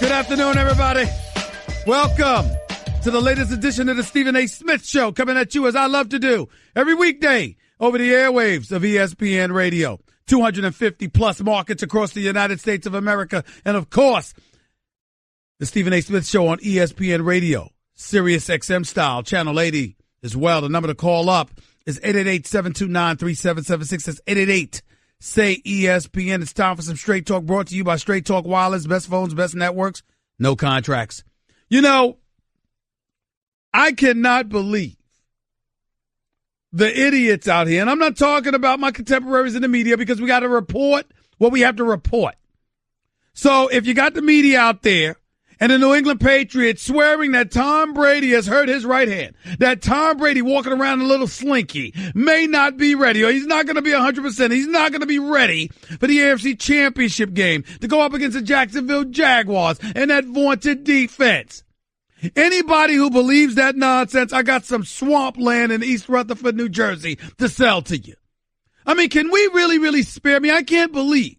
Good afternoon, everybody. Welcome to the latest edition of the Stephen A. Smith Show, coming at you as I love to do every weekday over the airwaves of ESPN Radio. 250 plus markets across the United States of America. And of course, the Stephen A. Smith Show on ESPN Radio, Sirius XM style, channel 80 as well. The number to call up is 888-729-3776. That's 888-SAY-ESPN. It's time for some Straight Talk, brought to you by Straight Talk Wireless. Best phones, best networks, no contracts. You know, I cannot believe the idiots out here, and I'm not talking about my contemporaries in the media because we got to report what we have to report. So if you got the media out there and the New England Patriots swearing that Tom Brady has hurt his right hand, that Tom Brady walking around a little slinky may not be ready, or he's not going to be 100%, he's not going to be ready for the AFC Championship game to go up against the Jacksonville Jaguars and that vaunted defense. Anybody who believes that nonsense, I got some swamp land in East Rutherford, New Jersey to sell to you. I mean, can we really spare me? I can't believe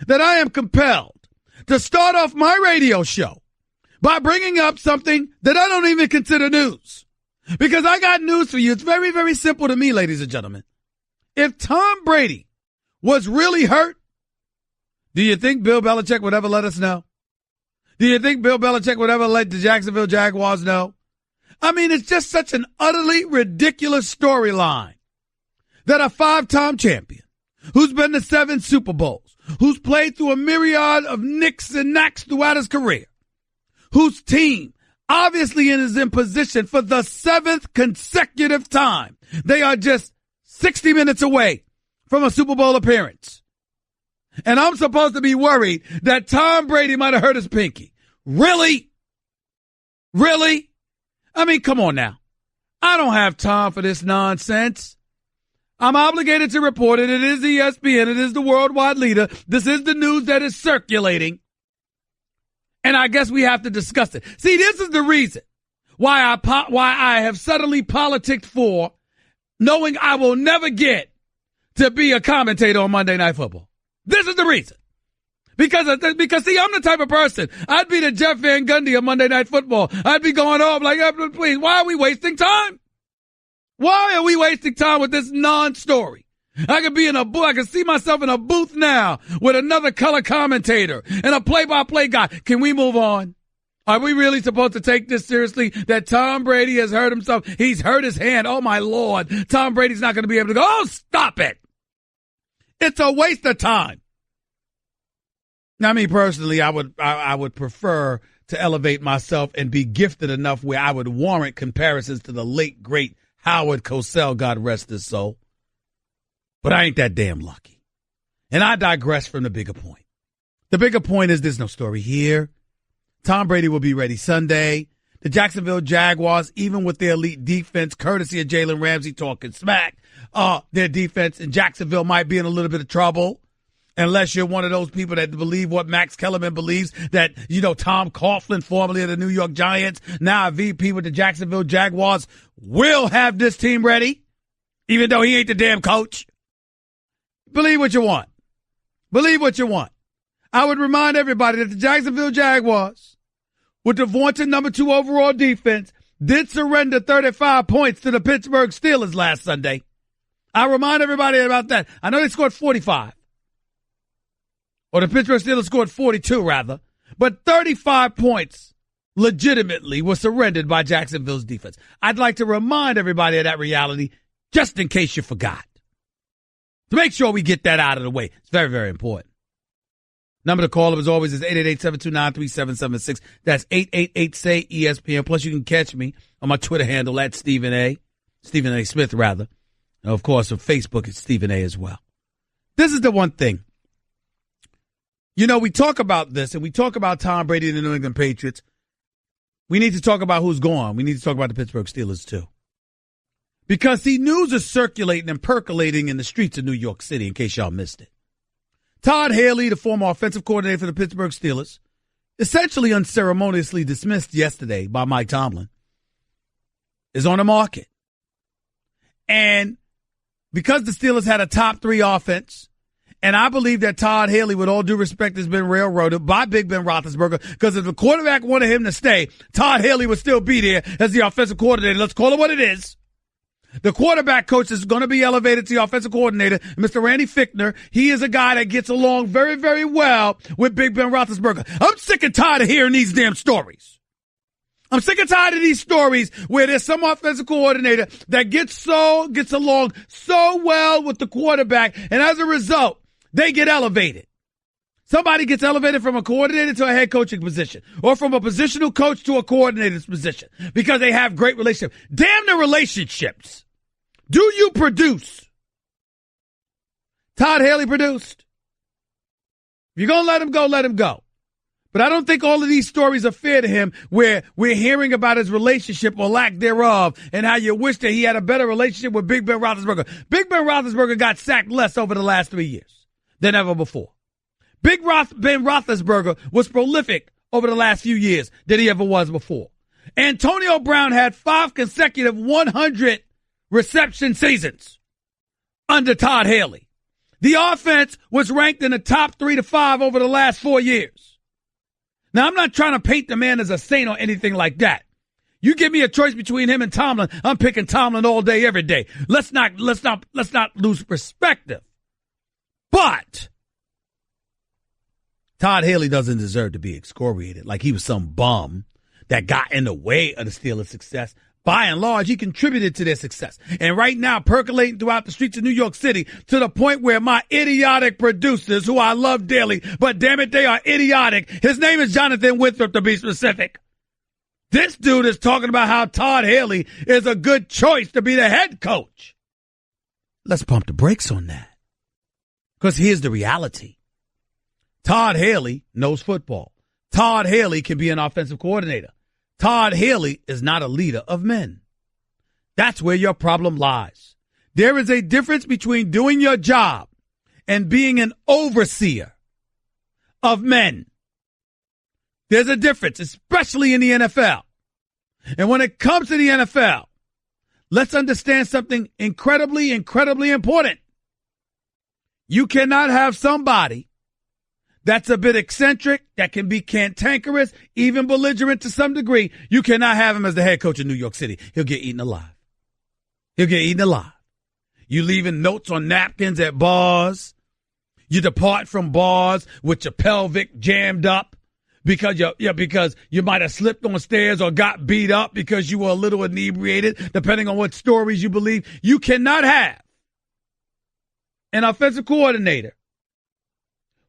that I am compelled to start off my radio show by bringing up something that I don't even consider news. Because I got news for you. It's very simple to me, ladies and gentlemen. If Tom Brady was really hurt, do you think Bill Belichick would ever let us know? Do you think Bill Belichick would ever let the Jacksonville Jaguars know? I mean, it's just such an utterly ridiculous storyline that a five-time champion who's been to 7 Super Bowls, who's played through a myriad of nicks and knacks throughout his career, whose team obviously is in position for the 7th consecutive time. They are just 60 minutes away from a Super Bowl appearance. And I'm supposed to be worried that Tom Brady might have hurt his pinky. Really? Really? I mean, come on now. I don't have time for this nonsense. I'm obligated to report it. It is ESPN. It is the worldwide leader. This is the news that is circulating. And I guess we have to discuss it. See, this is the reason why I have suddenly politicked for knowing I will never get to be a commentator on Monday Night Football. This is the reason. Because see, I'm the type of person, I'd be the Jeff Van Gundy of Monday Night Football. I'd be going off like, please, why are we wasting time? Why are we wasting time with this non-story? I could be in a booth. I can see myself in a booth now with another color commentator and a play-by-play guy. Can we move on? Are we really supposed to take this seriously? That Tom Brady has hurt himself. He's hurt his hand. Oh, my Lord. Tom Brady's not going to be able to go. Oh, stop it. It's a waste of time. Now, me personally, I would prefer to elevate myself and be gifted enough where I would warrant comparisons to the late, great Howard Cosell, God rest his soul. But I ain't that damn lucky. And I digress from the bigger point. The bigger point is there's no story here. Tom Brady will be ready Sunday. The Jacksonville Jaguars, even with their elite defense, courtesy of Jalen Ramsey talking smack, their defense in Jacksonville might be in a little bit of trouble. Unless you're one of those people that believe what Max Kellerman believes, that, you know, Tom Coughlin, formerly of the New York Giants, now a VP with the Jacksonville Jaguars, will have this team ready, even though he ain't the damn coach. Believe what you want. Believe what you want. I would remind everybody that the Jacksonville Jaguars, with the vaunted number 2 overall defense, did surrender 35 points to the Pittsburgh Steelers last Sunday. I remind everybody about that. I know they scored 45. Or the Pittsburgh Steelers scored 42, rather. But 35 points legitimately were surrendered by Jacksonville's defense. I'd like to remind everybody of that reality, just in case you forgot. To make sure we get that out of the way. It's very important. Number to call up, as always, is 888-729-3776. That's 888-SAY-ESPN. Plus, you can catch me on my Twitter handle at Stephen A. Stephen A. Smith, rather. And, of course, on Facebook, it's Stephen A. as well. This is the one thing. You know, we talk about this, and we talk about Tom Brady and the New England Patriots. We need to talk about who's gone. We need to talk about the Pittsburgh Steelers, too. Because, see, news is circulating and percolating in the streets of New York City, in case y'all missed it. Todd Haley, the former offensive coordinator for the Pittsburgh Steelers, essentially unceremoniously dismissed yesterday by Mike Tomlin, is on the market. And because the Steelers had a top 3 offense, And I believe that Todd Haley, with all due respect, has been railroaded by Big Ben Roethlisberger, because if the quarterback wanted him to stay, Todd Haley would still be there as the offensive coordinator. Let's call it what it is. The quarterback coach is going to be elevated to the offensive coordinator, Mr. Randy Fichtner. He is a guy that gets along very, very well with Big Ben Roethlisberger. I'm sick and tired of hearing these damn stories. I'm sick and tired of these stories where there's some offensive coordinator that gets along so well with the quarterback, and as a result, they get elevated. Somebody gets elevated from a coordinator to a head coaching position, or from a positional coach to a coordinator's position, because they have great relationships. Damn the relationships. Do you produce? Todd Haley produced. If you're going to let him go, let him go. But I don't think all of these stories are fair to him, where we're hearing about his relationship or lack thereof, and how you wish that he had a better relationship with Big Ben Roethlisberger. Big Ben Roethlisberger got sacked less over the last 3 years than ever before. Ben Roethlisberger was prolific over the last few years than he ever was before. Antonio Brown had 5 consecutive 100 reception seasons under Todd Haley. The offense was ranked in the top 3 to 5 over the last 4 years. Now, I'm not trying to paint the man as a saint or anything like that. You give me a choice between him and Tomlin, I'm picking Tomlin all day, every day. Let's not lose perspective. But Todd Haley doesn't deserve to be excoriated like he was some bum that got in the way of the Steelers' success. By and large, he contributed to their success. And right now, percolating throughout the streets of New York City, to the point where my idiotic producers, who I love dearly, but damn it, they are idiotic. His name is Jonathan Winthrop, to be specific. This dude is talking about how Todd Haley is a good choice to be the head coach. Let's pump the brakes on that. Because here's the reality. Todd Haley knows football. Todd Haley can be an offensive coordinator. Todd Haley is not a leader of men. That's where your problem lies. There is a difference between doing your job and being an overseer of men. There's a difference, especially in the NFL. And when it comes to the NFL, let's understand something incredibly, incredibly important. You cannot have somebody that's a bit eccentric, that can be cantankerous, even belligerent to some degree. You cannot have him as the head coach of New York City. He'll get eaten alive. He'll get eaten alive. You leaving notes on napkins at bars. You depart from bars with your pelvic jammed up because you might have slipped on stairs or got beat up because you were a little inebriated, depending on what stories you believe. You cannot have an offensive coordinator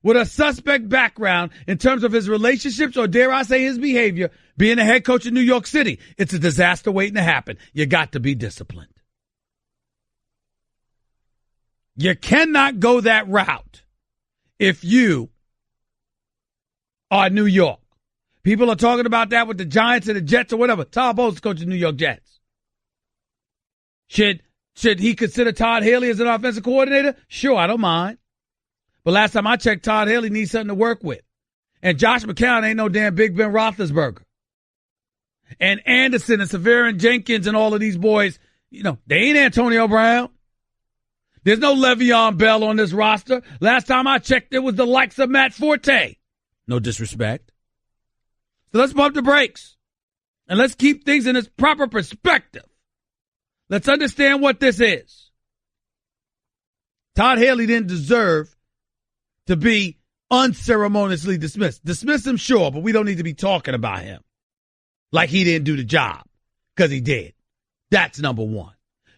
with a suspect background in terms of his relationships, or dare I say his behavior, being a head coach in New York City. It's a disaster waiting to happen. You got to be disciplined. You cannot go that route if you are New York. People are talking about that with the Giants and the Jets or whatever. Todd Bowles is coaching New York Jets. Should he consider Todd Haley as an offensive coordinator? Sure, I don't mind. But last time I checked, Todd Haley needs something to work with. And Josh McCown ain't no damn Big Ben Roethlisberger. And Anderson and Severin Jenkins and all of these boys, they ain't Antonio Brown. There's no Le'Veon Bell on this roster. Last time I checked, it was the likes of Matt Forte. No disrespect. So let's pump the brakes. And let's keep things in its proper perspective. Let's understand what this is. Todd Haley didn't deserve to be unceremoniously dismissed. Dismiss him, sure, but we don't need to be talking about him like he didn't do the job, because he did. That's number one.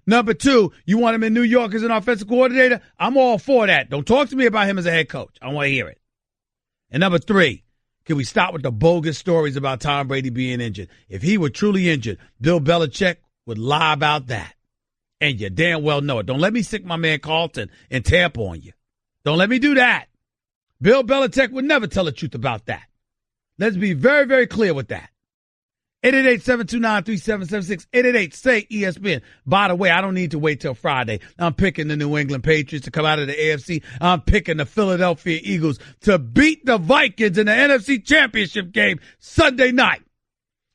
Number two, you want him in New York as an offensive coordinator? I'm all for that. Don't talk to me about him as a head coach. I want to hear it. And number three, can we stop with the bogus stories about Tom Brady being injured? If he were truly injured, Bill Belichick would lie about that. And you damn well know it. Don't let me stick my man Carlton in Tampa on you. Don't let me do that. Bill Belichick would never tell the truth about that. Let's be very, very clear with that. 888-729-3776. 888-SAY-ESPN. By the way, I don't need to wait till Friday. I'm picking the New England Patriots to come out of the AFC. I'm picking the Philadelphia Eagles to beat the Vikings in the NFC Championship game Sunday night.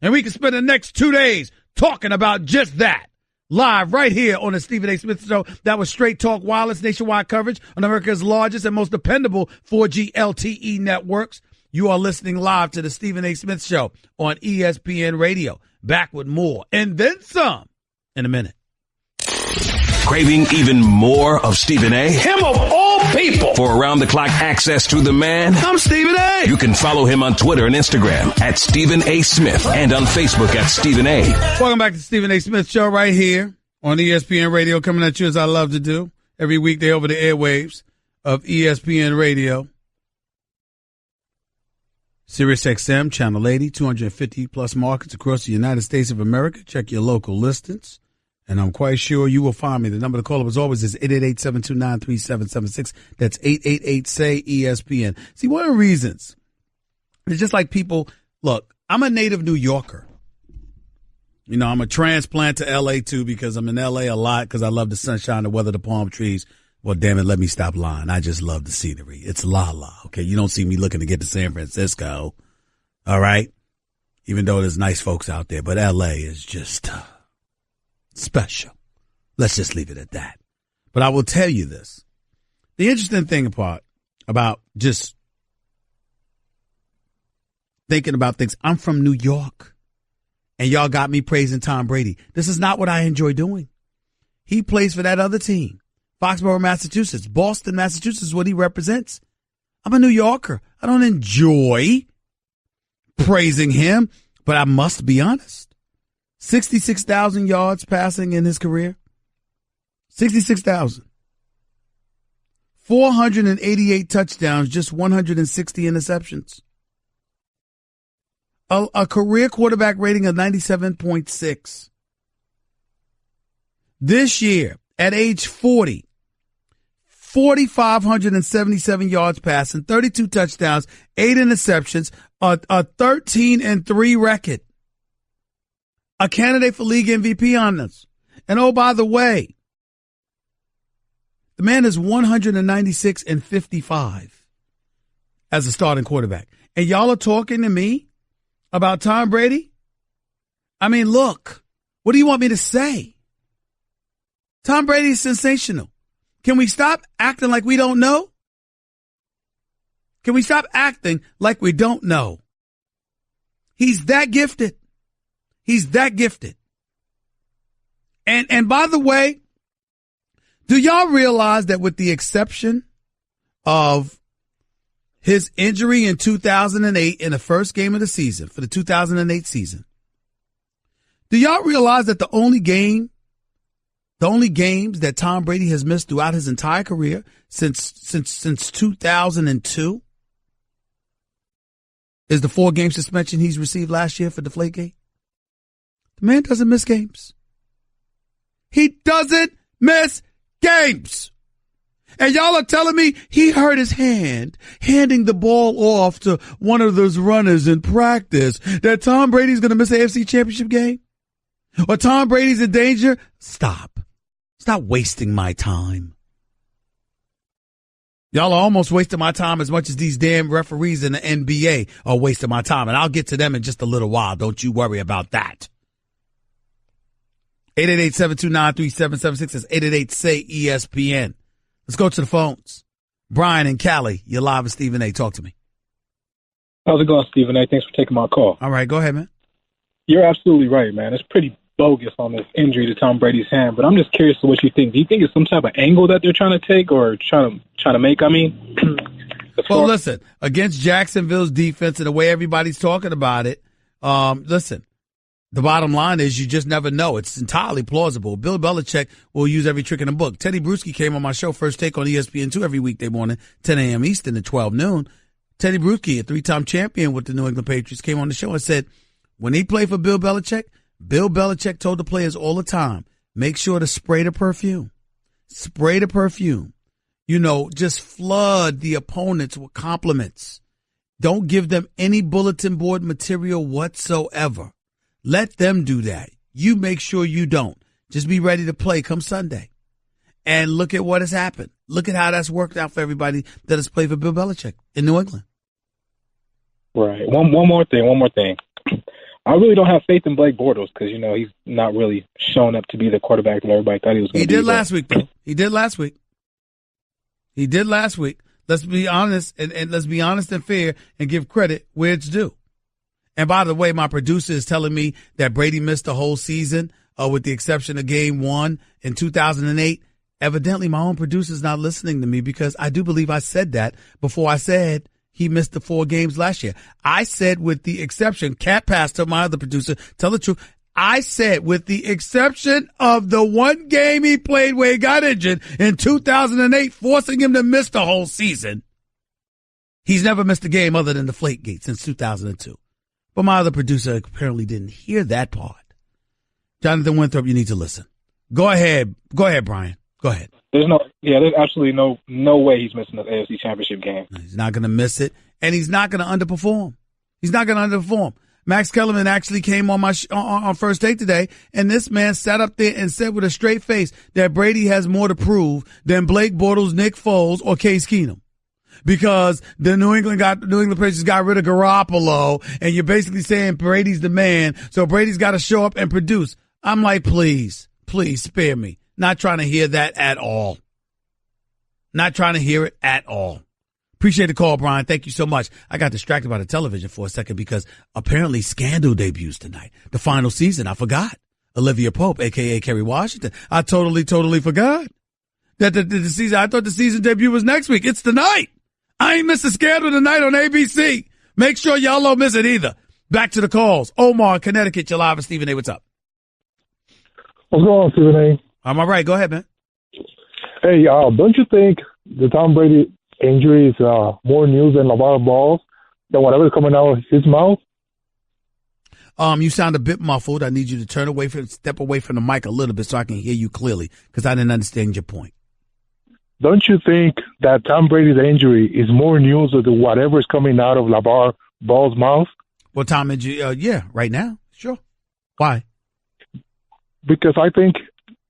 And we can spend the next 2 days talking about just that. live right here on the Stephen A. Smith Show. That was Straight Talk Wireless, nationwide coverage on America's largest and most dependable 4G LTE networks. You are listening live to the Stephen A. Smith Show on ESPN Radio. Back with more and then some in a minute. Craving even more of Stephen A? Him of all people. For around-the-clock access to the man? I'm Stephen A. You can follow him on Twitter and Instagram at Stephen A. Smith and on Facebook at Stephen A. Welcome back to the Stephen A. Smith Show right here on ESPN Radio, coming at you as I love to do every weekday over the airwaves of ESPN Radio. Sirius XM, Channel 80, 250-plus markets across the United States of America. Check your local listings. And I'm quite sure you will find me. The number to call up as always is 888-729-3776. That's 888-SAY-ESPN. See, one of the reasons, it's just like people, look, I'm a native New Yorker. You know, I'm a transplant to L.A. too because I'm in L.A. a lot because I love the sunshine, the weather, the palm trees. Well, damn it, let me stop lying. I just love the scenery. It's la-la, okay? You don't see me looking to get to San Francisco, all right? Even though there's nice folks out there, but L.A. is just special. Let's just leave it at that. But I will tell you this. The interesting thing about just thinking about things, I'm from New York, and y'all got me praising Tom Brady. This is not what I enjoy doing. He plays for that other team, Foxborough, Massachusetts. Boston, Massachusetts is what he represents. I'm a New Yorker. I don't enjoy praising him, but I must be honest. 66,000 yards passing in his career. 66,000. 488 touchdowns, just 160 interceptions. A career quarterback rating of 97.6. This year, at age 40, 4,577 yards passing, 32 touchdowns, 8 interceptions, a 13-3 record. A candidate for league MVP on this. And oh, by the way, the man is 196-55 as a starting quarterback. And y'all are talking to me about Tom Brady? I mean, look, what do you want me to say? Tom Brady is sensational. Can we stop acting like we don't know? Can we stop acting like we don't know? He's that gifted. He's that gifted. And by the way, do y'all realize that with the exception of his injury in 2008 in the first game of the season, for the 2008 season, do y'all realize that the only games that Tom Brady has missed throughout his entire career since 2002 is the 4-game suspension he's received last year for Deflategate? The man doesn't miss games. He doesn't miss games. And y'all are telling me he hurt his hand handing the ball off to one of those runners in practice, that Tom Brady's going to miss the AFC Championship game? Or Tom Brady's in danger? Stop. Stop wasting my time. Y'all are almost wasting my time as much as these damn referees in the NBA are wasting my time. And I'll get to them in just a little while. Don't you worry about that. 888-729-3776 is 888-SAY-ESPN. Let's go to the phones. Brian and Callie, you're live with Stephen A. Talk to me. How's it going, Stephen A? Thanks for taking my call. All right, go ahead, man. You're absolutely right, man. It's pretty bogus on this injury to Tom Brady's hand, but I'm just curious to what you think. Do you think it's some type of angle that they're trying to take or trying to make? I mean, well, listen, against Jacksonville's defense and the way everybody's talking about it, listen, the bottom line is you just never know. It's entirely plausible. Bill Belichick will use every trick in the book. Teddy Bruschi came on my show, First Take on ESPN2 every weekday morning, 10 a.m. Eastern to 12 noon. Teddy Bruschi, a 3-time champion with the New England Patriots, came on the show and said when he played for Bill Belichick told the players all the time, make sure to spray the perfume. Spray the perfume. You know, just flood the opponents with compliments. Don't give them any bulletin board material whatsoever. Let them do that. You make sure you don't. Just be ready to play come Sunday. And look at what has happened. Look at how that's worked out for everybody that has played for Bill Belichick in New England. Right. One more thing. I really don't have faith in Blake Bortles because, he's not really shown up to be the quarterback that everybody thought he was going to be. He did last week, though. He did last week. Let's be honest, and let's be honest and fair and give credit where it's due. And by the way, my producer is telling me that Brady missed the whole season, with the exception of game 1 in 2008. Evidently, my own producer's not listening to me because I do believe I said that before I said he missed the 4 games last year. I said with the exception, Cat Pastor, my other producer, tell the truth. I said with the exception of the 1 game he played where he got injured in 2008, forcing him to miss the whole season. He's never missed a game other than the Flakegate since 2002. But my other producer apparently didn't hear that part. Jonathan Winthrop, you need to listen. Go ahead, Brian. Go ahead. There's absolutely no way he's missing the AFC Championship game. He's not going to miss it, and he's not going to underperform. Max Kellerman actually came on on First Take today, and this man sat up there and said with a straight face that Brady has more to prove than Blake Bortles, Nick Foles, or Case Keenum. Because the New England Patriots got rid of Garoppolo, and you're basically saying Brady's the man, so Brady's got to show up and produce. I'm like, please spare me. Not trying to hear that at all. Not trying to hear it at all. Appreciate the call, Brian. Thank you so much. I got distracted by the television for a second because apparently Scandal debuts tonight. The final season. I forgot. Olivia Pope, a.k.a. Kerry Washington. I totally forgot that the season. I thought the season debut was next week. It's tonight. I ain't missing Scandal tonight on ABC. Make sure y'all don't miss it either. Back to the calls. Omar, Connecticut, you're live with Stephen A. What's up? What's going on, Stephen A? I'm all right. Go ahead, man. Hey, don't you think the Tom Brady injury is more news than LeVar Ball's, than whatever's coming out of his mouth? You sound a bit muffled. I need you to step away from the mic a little bit so I can hear you clearly because I didn't understand your point. Don't you think that Tom Brady's injury is more news than whatever's coming out of LeVar Ball's mouth? Well, Tom injury, yeah, right now, sure. Why? Because I think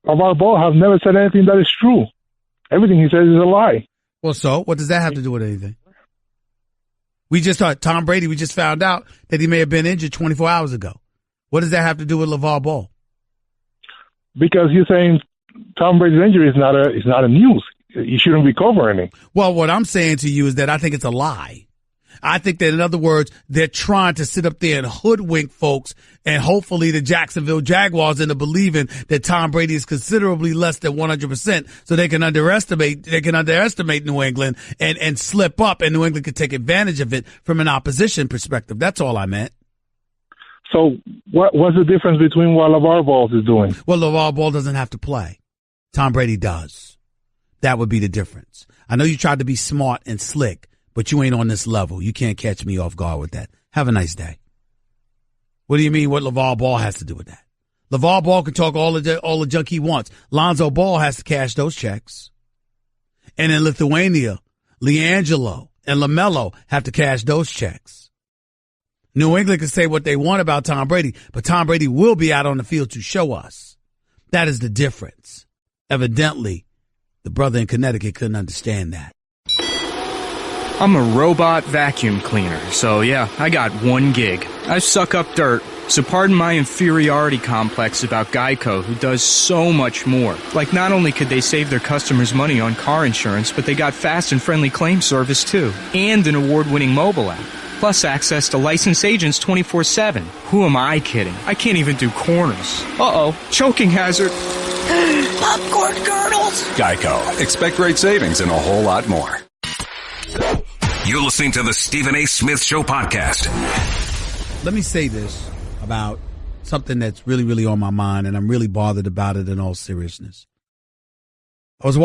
LeVar Ball has never said anything that is true. Everything he says is a lie. Well, so what does that have to do with anything? We just thought Tom Brady, we just found out that he may have been injured 24 hours ago. What does that have to do with LeVar Ball? Because you're saying Tom Brady's injury is not a news. You shouldn't be covering it. Well, what I'm saying to you is that I think it's a lie. I think that, in other words, they're trying to sit up there and hoodwink folks and hopefully the Jacksonville Jaguars into believing that Tom Brady is considerably less than 100% so they can underestimate New England and slip up, and New England could take advantage of it from an opposition perspective. That's all I meant. So what's the difference between what LeVar Ball is doing? Well, LeVar Ball doesn't have to play. Tom Brady does. That would be the difference. I know you tried to be smart and slick, but you ain't on this level. You can't catch me off guard with that. Have a nice day. What do you mean what LeVar Ball has to do with that? LeVar Ball can talk all the junk he wants. Lonzo Ball has to cash those checks. And in Lithuania, LiAngelo and LaMelo have to cash those checks. New England can say what they want about Tom Brady, but Tom Brady will be out on the field to show us. That is the difference. Evidently, the brother in Connecticut couldn't understand that. I'm a robot vacuum cleaner, so yeah, I got one gig. I suck up dirt, so pardon my inferiority complex about Geico, who does so much more. Like, not only could they save their customers money on car insurance, but they got fast and friendly claim service too, and an award-winning mobile app. Plus access to licensed agents 24/7. Who am I kidding? I can't even do corners. Uh-oh, choking hazard. Popcorn kernels. Geico. Expect great savings and a whole lot more. You're listening to the Stephen A. Smith Show podcast. Let me say this about something that's really, really on my mind, and I'm really bothered about it in all seriousness. I was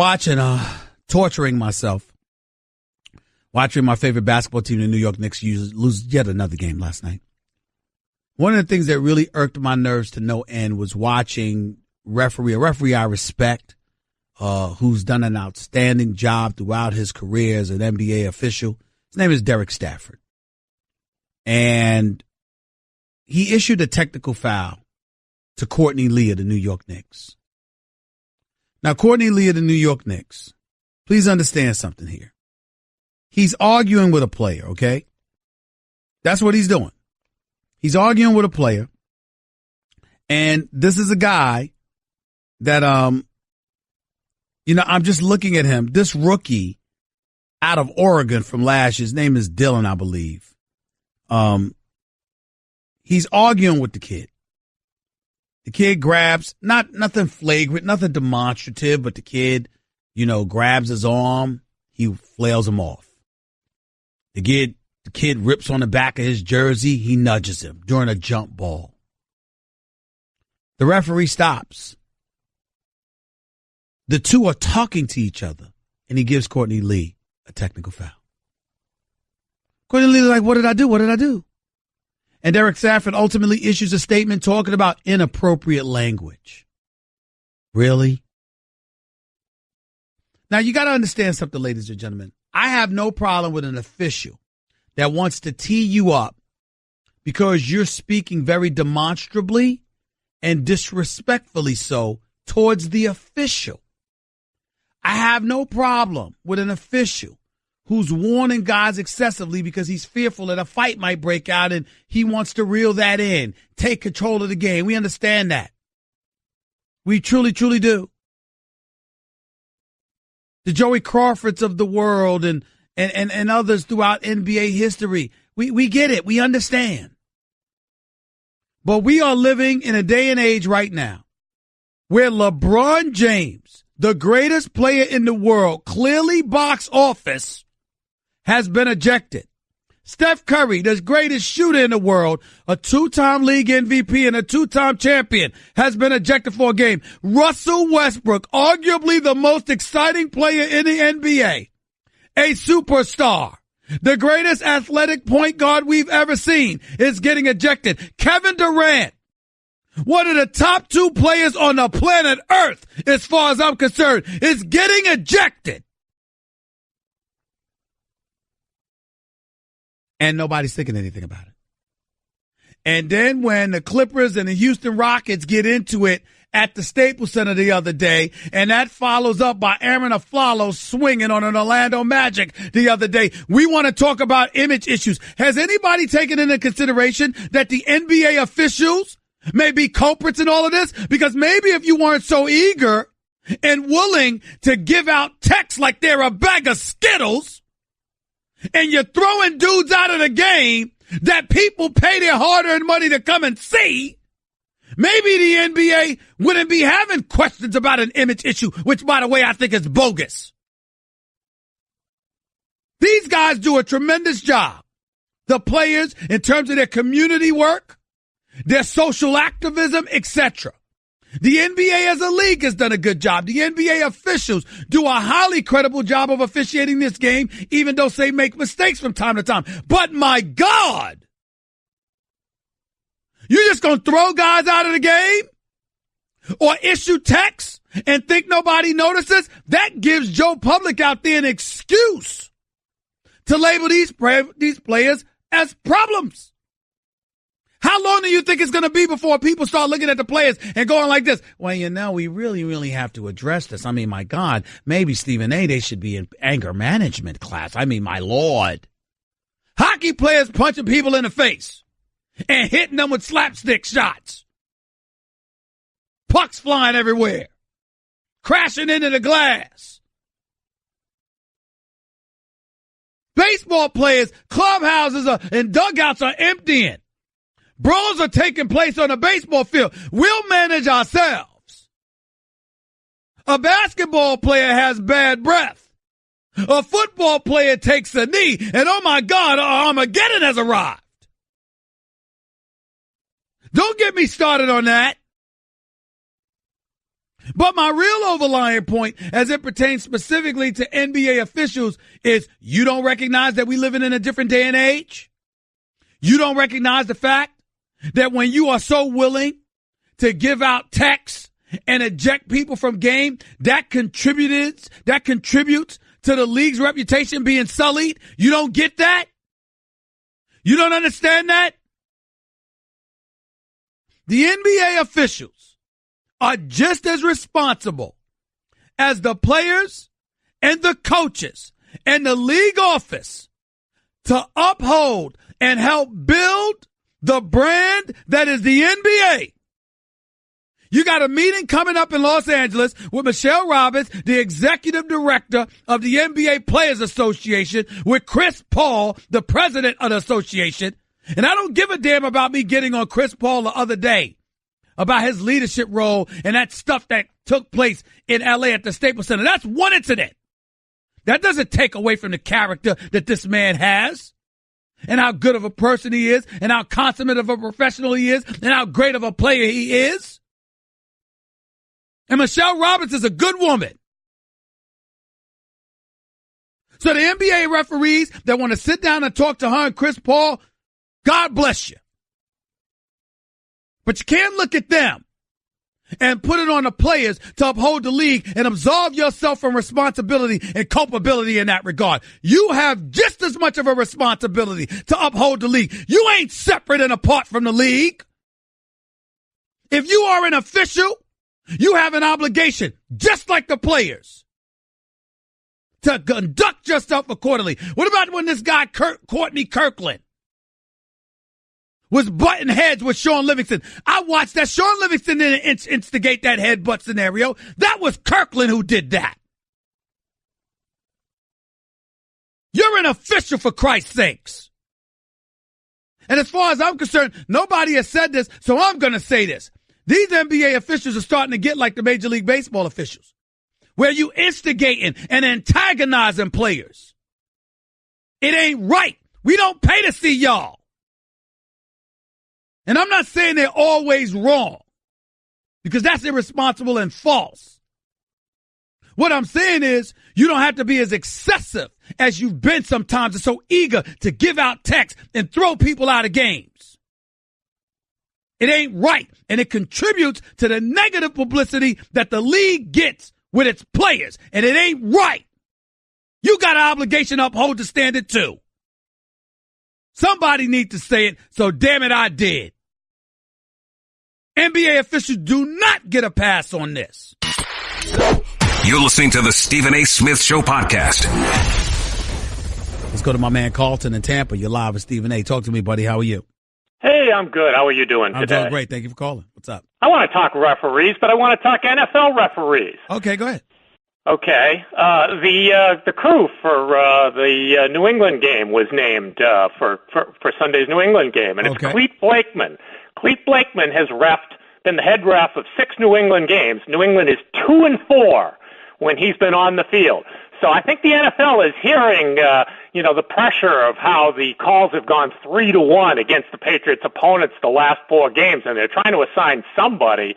torturing myself, watching my favorite basketball team, the New York Knicks, lose yet another game last night. One of the things that really irked my nerves to no end was watching a referee I respect, who's done an outstanding job throughout his career as an NBA official. His name is Derek Stafford. And he issued a technical foul to Courtney Lee of the New York Knicks. Now, Courtney Lee of the New York Knicks, please understand something here. He's arguing with a player, okay? That's what he's doing. He's arguing with a player. And this is a guy that, I'm just looking at him. This rookie out of Oregon from last year, his name is Dylan, I believe. He's arguing with the kid. The kid grabs, nothing flagrant, nothing demonstrative, but the kid, grabs his arm. He flails him off. The kid rips on the back of his jersey. He nudges him during a jump ball. The referee stops. The two are talking to each other, and he gives Courtney Lee a technical foul. Courtney Lee is like, what did I do? What did I do? And Derek Safford ultimately issues a statement talking about inappropriate language. Really? Now, you got to understand something, ladies and gentlemen. I have no problem with an official that wants to tee you up because you're speaking very demonstrably and disrespectfully so towards the official. I have no problem with an official who's warning guys excessively because he's fearful that a fight might break out and he wants to reel that in, take control of the game. We understand that. We truly, truly do. The Joey Crawfords of the world and others throughout NBA history. We get it. We understand. But we are living in a day and age right now where LeBron James, the greatest player in the world, clearly box office, has been ejected. Steph Curry, the greatest shooter in the world, a two-time league MVP and a two-time champion, has been ejected for a game. Russell Westbrook, arguably the most exciting player in the NBA, a superstar, the greatest athletic point guard we've ever seen, is getting ejected. Kevin Durant, one of the top two players on the planet Earth, as far as I'm concerned, is getting ejected. And nobody's thinking anything about it. And then when the Clippers and the Houston Rockets get into it at the Staples Center the other day, and that follows up by Aaron Aflalo swinging on an Orlando Magic the other day, we want to talk about image issues. Has anybody taken into consideration that the NBA officials may be culprits in all of this? Because maybe if you weren't so eager and willing to give out texts like they're a bag of Skittles, and you're throwing dudes out of the game that people pay their hard-earned money to come and see, maybe the NBA wouldn't be having questions about an image issue, which, by the way, I think is bogus. These guys do a tremendous job. The players, in terms of their community work, their social activism, etc. The NBA as a league has done a good job. The NBA officials do a highly credible job of officiating this game, even though they make mistakes from time to time. But my God, you just going to throw guys out of the game or issue texts and think nobody notices? That gives Joe Public out there an excuse to label these players as problems. How long do you think it's going to be before people start looking at the players and going like this? Well, we really, really have to address this. I mean, my God, maybe Stephen A., they should be in anger management class. I mean, my Lord. Hockey players punching people in the face and hitting them with slapstick shots. Pucks flying everywhere. Crashing into the glass. Baseball players, clubhouses and dugouts are emptying. Brawls are taking place on a baseball field. We'll manage ourselves. A basketball player has bad breath. A football player takes a knee, and oh my God, Armageddon has arrived. Don't get me started on that. But my real overlying point, as it pertains specifically to NBA officials, is you don't recognize that we live in a different day and age? You don't recognize the fact that when you are so willing to give out texts and eject people from game, that contributes to the league's reputation being sullied? You don't get that? You don't understand that? The NBA officials are just as responsible as the players and the coaches and the league office to uphold and help build the brand that is the NBA. You got a meeting coming up in Los Angeles with Michelle Roberts, the executive director of the NBA Players Association, with Chris Paul, the president of the association. And I don't give a damn about me getting on Chris Paul the other day about his leadership role and that stuff that took place in L.A. at the Staples Center. That's one incident. That doesn't take away from the character that this man has and how good of a person he is and how consummate of a professional he is and how great of a player he is. And Michelle Roberts is a good woman. So the NBA referees that want to sit down and talk to her and Chris Paul, God bless you. But you can't look at them and put it on the players to uphold the league and absolve yourself from responsibility and culpability in that regard. You have just as much of a responsibility to uphold the league. You ain't separate and apart from the league. If you are an official, you have an obligation, just like the players, to conduct yourself accordingly. What about when this guy, Courtney Kirkland, was butting heads with Sean Livingston? I watched that. Sean Livingston didn't instigate that headbutt scenario. That was Kirkland who did that. You're an official, for Christ's sakes. And as far as I'm concerned, nobody has said this, so I'm going to say this. These NBA officials are starting to get like the Major League Baseball officials, where you instigating and antagonizing players. It ain't right. We don't pay to see y'all. And I'm not saying they're always wrong, because that's irresponsible and false. What I'm saying is you don't have to be as excessive as you've been sometimes and so eager to give out texts and throw people out of games. It ain't right, and it contributes to the negative publicity that the league gets with its players, and it ain't right. You got an obligation to uphold the standard too. Somebody need to say it, so damn it, I did. NBA officials do not get a pass on this. You're listening to the Stephen A. Smith Show podcast. Let's go to my man Carlton in Tampa. You're live with Stephen A. Talk to me, buddy. How are you? Hey, I'm good. How are you doing today? I'm doing great. Thank you for calling. What's up? I want to talk referees, but I want to talk NFL referees. Okay, go ahead. Okay. The crew for the New England game was named for Sunday's New England game, and it's Okay. Clete Blakeman. Clete Blakeman has been the head ref of 6 New England games. New England is 2-4 when he's been on the field. So I think the NFL is hearing, the pressure of how the calls have gone 3-1 against the Patriots' opponents the last 4 games, and they're trying to assign somebody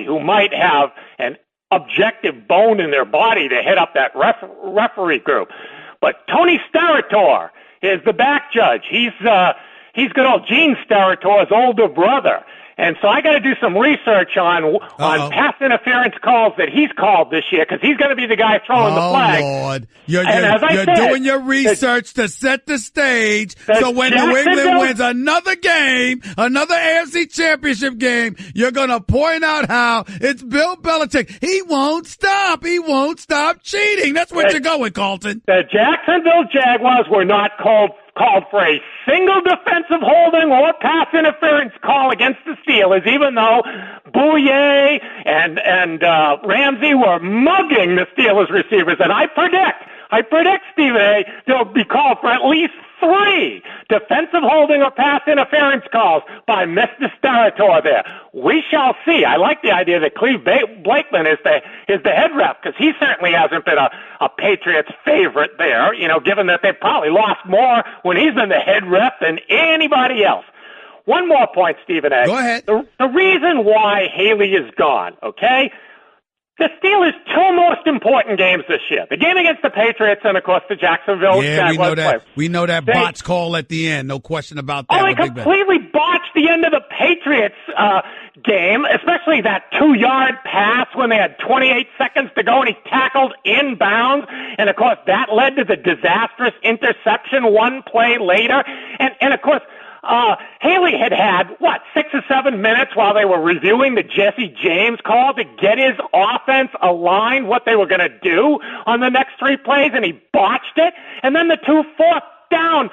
who might have an objective bone in their body to head up that referee group. But Tony Sterator is the back judge. He's good old Gene Sterator's older brother. And so I got to do some research on pass interference calls that he's called this year, because he's going to be the guy throwing the flag. Oh, Lord. You're doing your research to set the stage so when New England wins another game, another AFC championship game, you're going to point out how it's Bill Belichick. He won't stop. He won't stop cheating. That's where you're going, Carlton. The Jacksonville Jaguars were not called for a single defensive holding or pass interference call against the Steelers, even though Bouye and Ramsey were mugging the Steelers receivers. And I predict, Stephen A., they'll be called for at least 3 defensive holding or pass interference calls by Mr. Sterator there. We shall see. I like the idea that Clete Blakeman is the head ref, because he certainly hasn't been a Patriots favorite there, given that they've probably lost more when he's been the head ref than anybody else. One more point, Stephen A. Go ahead. The reason why Haley is gone, okay? The Steelers' 2 most important games this year. The game against the Patriots and, of course, the Jacksonville Jaguars. We know that botch call at the end. No question about that. Oh, they completely botched the end of the Patriots game, especially that 2-yard pass when they had 28 seconds to go and he tackled inbounds. And, of course, that led to the disastrous interception 1 play later. And of course, Haley had 6 or 7 minutes while they were reviewing the Jesse James call to get his offense aligned, what they were going to do on the next 3 plays, and he botched it. And then the 2 fourth down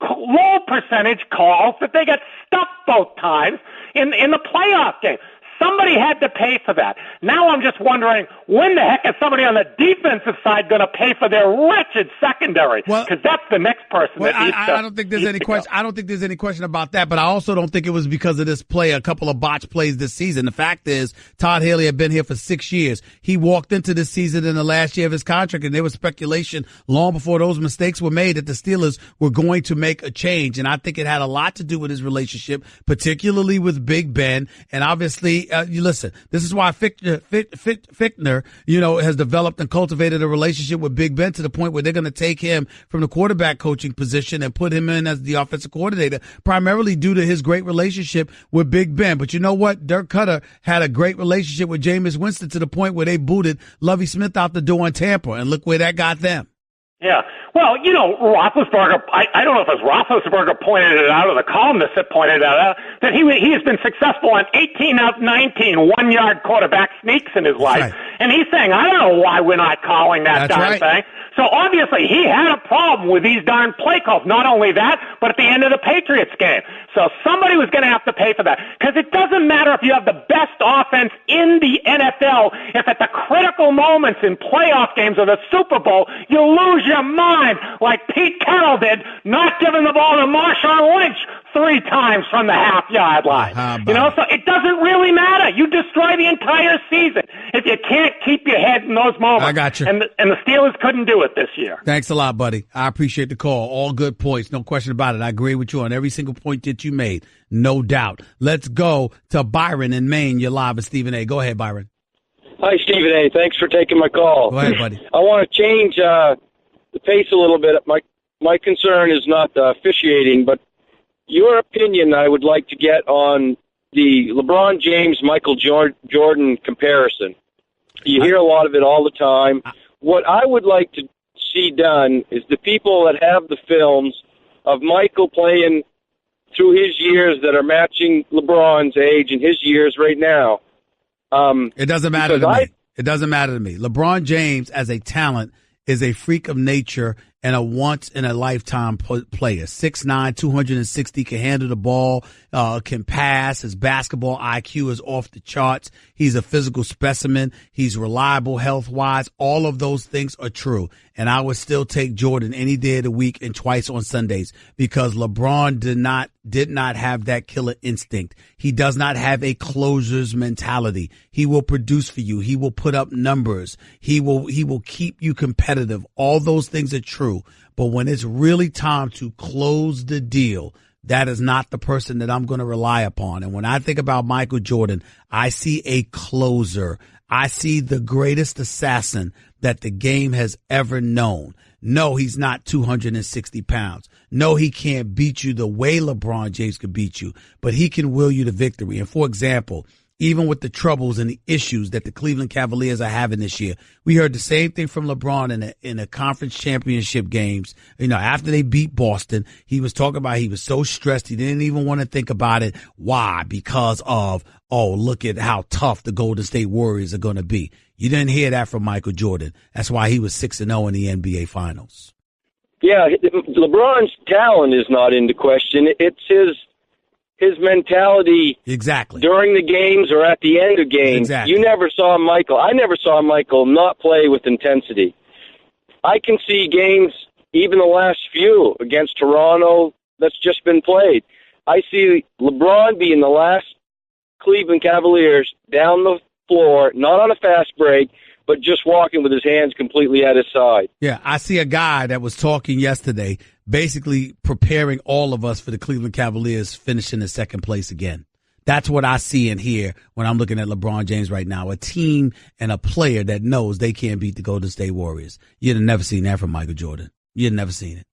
low percentage calls that they got stuffed both times in the playoff game. Somebody had to pay for that. Now I'm just wondering, when the heck is somebody on the defensive side going to pay for their wretched secondary? Because that's the next person that needs to. I don't think there's any question. I don't think there's any question about that. But I also don't think it was because of this play, a couple of botched plays this season. The fact is, Todd Haley had been here for 6 years. He walked into this season in the last year of his contract, and there was speculation long before those mistakes were made that the Steelers were going to make a change. And I think it had a lot to do with his relationship, particularly with Big Ben, and obviously. You listen, this is why Fichtner, has developed and cultivated a relationship with Big Ben to the point where they're going to take him from the quarterback coaching position and put him in as the offensive coordinator, primarily due to his great relationship with Big Ben. But you know what? Dirk Cutter had a great relationship with Jameis Winston to the point where they booted Lovie Smith out the door in Tampa, and look where that got them. Yeah. Well, Roethlisberger, I don't know if it was Roethlisberger pointed it out or the columnist that pointed it out, that he has been successful on 18 out of 19 one-yard quarterback sneaks in his life. Right. And he's saying, I don't know why we're not calling that darn thing. So obviously he had a problem with these darn play calls. Not only that, but at the end of the Patriots game. So somebody was going to have to pay for that. Because it doesn't matter if you have the best offense in the NFL, if at the critical moments in playoff games or the Super Bowl, you lose your mind like Pete Carroll did, not giving the ball to Marshawn Lynch 3 times from the half-yard line. So it doesn't really matter. You destroy the entire season if you can't keep your head in those moments. I got you. And the Steelers couldn't do it this year. Thanks a lot, buddy. I appreciate the call. All good points. No question about it. I agree with you on every single point that you made. No doubt. Let's go to Byron in Maine. You're live with Stephen A. Go ahead, Byron. Hi, Stephen A. Thanks for taking my call. Go ahead, buddy. I want to change the pace a little bit. My concern is not officiating, but your opinion I would like to get on the LeBron James-Michael Jordan comparison. You hear a lot of it all the time. What I would like to see done is the people that have the films of Michael playing through his years that are matching LeBron's age and his years right now. It doesn't matter to me. It doesn't matter to me. LeBron James, as a talent, is a freak of nature and a once-in-a-lifetime player. 6'9", 260, can handle the ball, can pass. His basketball IQ is off the charts. He's a physical specimen. He's reliable health-wise. All of those things are true. And I would still take Jordan any day of the week and twice on Sundays because LeBron did not have that killer instinct. He does not have a closer's mentality. He will produce for you. He will put up numbers. He will keep you competitive. All those things are true. But when it's really time to close the deal, that is not the person that I'm going to rely upon. And when I think about Michael Jordan, I see a closer. I see the greatest assassin that the game has ever known. No, he's not 260 pounds. No, he can't beat you the way LeBron James could beat you, but he can will you to victory. And for example, even with the troubles and the issues that the Cleveland Cavaliers are having this year, we heard the same thing from LeBron in the conference championship games. After they beat Boston, he was talking about he was so stressed he didn't even want to think about it. Why? Because of, look at how tough the Golden State Warriors are going to be. You didn't hear that from Michael Jordan. That's why he was 6-0 in the NBA Finals. Yeah, LeBron's talent is not into question. It's his mentality exactly during the games or at the end of games. Exactly. I never saw Michael not play with intensity. I can see games, even the last few against Toronto, that's just been played. I see LeBron being the last Cleveland Cavaliers down the floor, not on a fast break, but just walking with his hands completely at his side. Yeah, I see a guy that was talking yesterday, basically preparing all of us for the Cleveland Cavaliers finishing in second place again. That's what I see and hear when I'm looking at LeBron James right now, a team and a player that knows they can't beat the Golden State Warriors. You'd have never seen that from Michael Jordan. You'd have never seen it.